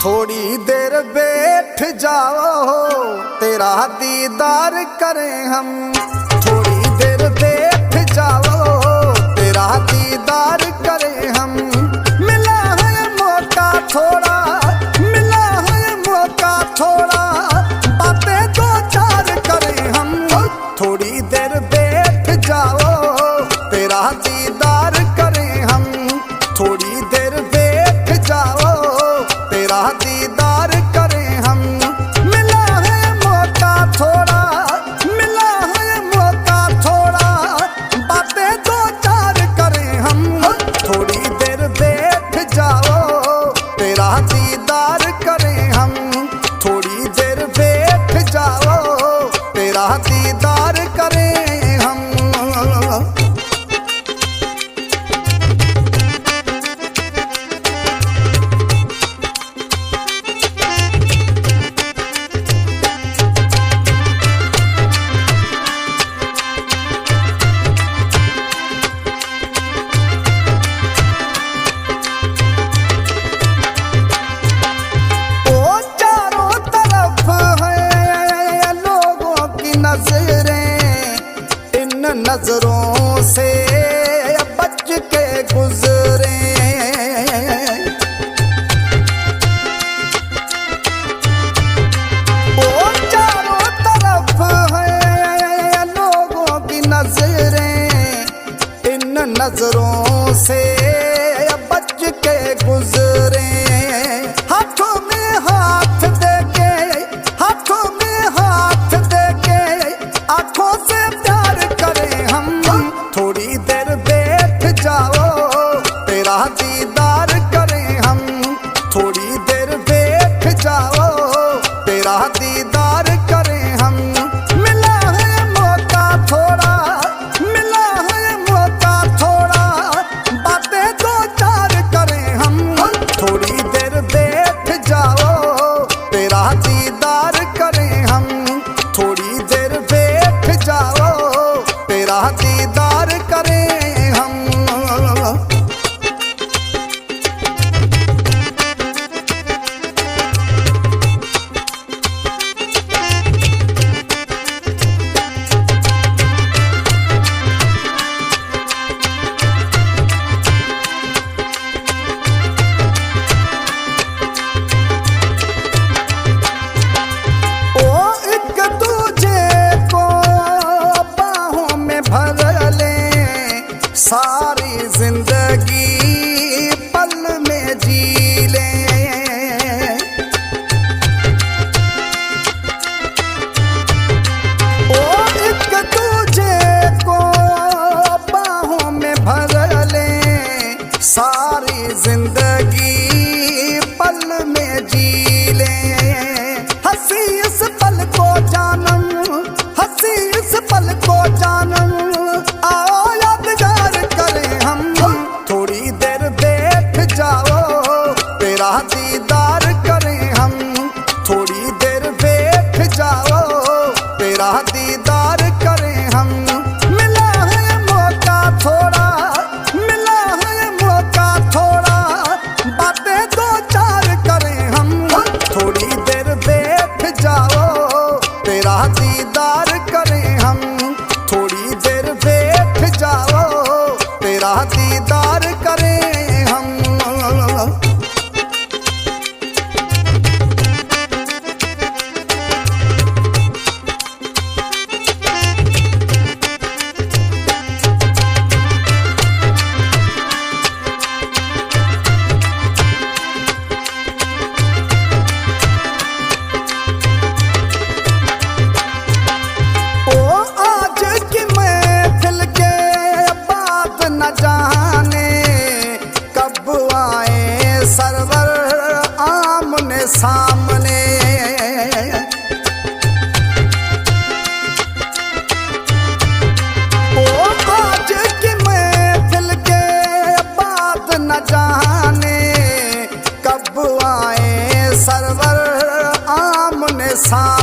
थोड़ी देर बैठ जाओ तेरा दीदार करें हम। थोड़ी देर बैठ जाओ तेरा दीदार करें हम। मिला है मौका थोड़ा, मिला है मौका थोड़ा, बातें दो चार करें हम। थोड़ी देर बैठ जाओ तेरा दीदार करें हम। थोड़ी देर बैठ जाओ तेरा दीदार करें हम। मिला है मौका थोड़ा, मिला है मौका थोड़ा, बातें दो चार करें हम। थोड़ी देर बैठ जाओ तेरा दीदार करें हम। थोड़ी देर बैठ जाओ तेरा दीदार करें हम। नजरों से बच के गुजरे, ओ चारों तरफ है लोगों की नजरें। इन नजरों से बच के गुजरे। हाथों में हाथ देके, हाथों में हाथ देके, आंखों से थोड़ी देर बैठ जाओ तेरा दीदार करें हम। थोड़ी देर बैठ जाओ तेरा दीदार करें हम। मिला है मौका थोड़ा, मिला है मौका थोड़ा, बातें दो चार करें हम। थोड़ी देर बैठ जाओ तेरा दीदार करें हम। थोड़ी देर बैठ जाओ तेरा दीदार करें हम। ओ एक दूजे को बाहों में भर ले, सारी जिंदगी पल में जी ले। ओ एक दूजे को बाहों में भर ले, सारी जिंदगी पल में जी ले। हंसी इस पल को जानम, हंसी इस पल को जानम, आओ यादगार करें हम। थोड़ी देर बैठ जाओ तेरा दीदार करें हम। थोड़ी देर बैठ जाओ तेरा दीदार करें हम। मिला है मौका थोड़ा, मिला है मौका थोड़ा, बातें दो चार करें हम। थोड़ी देर बैठ जाओ तेरा दीदार करें हम। थोड़ी देर बैठ जाओ तेरा दीदार करें हम। जाने कब आए सरवर आमने सामने। ओ आज की महफिल के बात न जाने कब आए सरवर आमने सामने।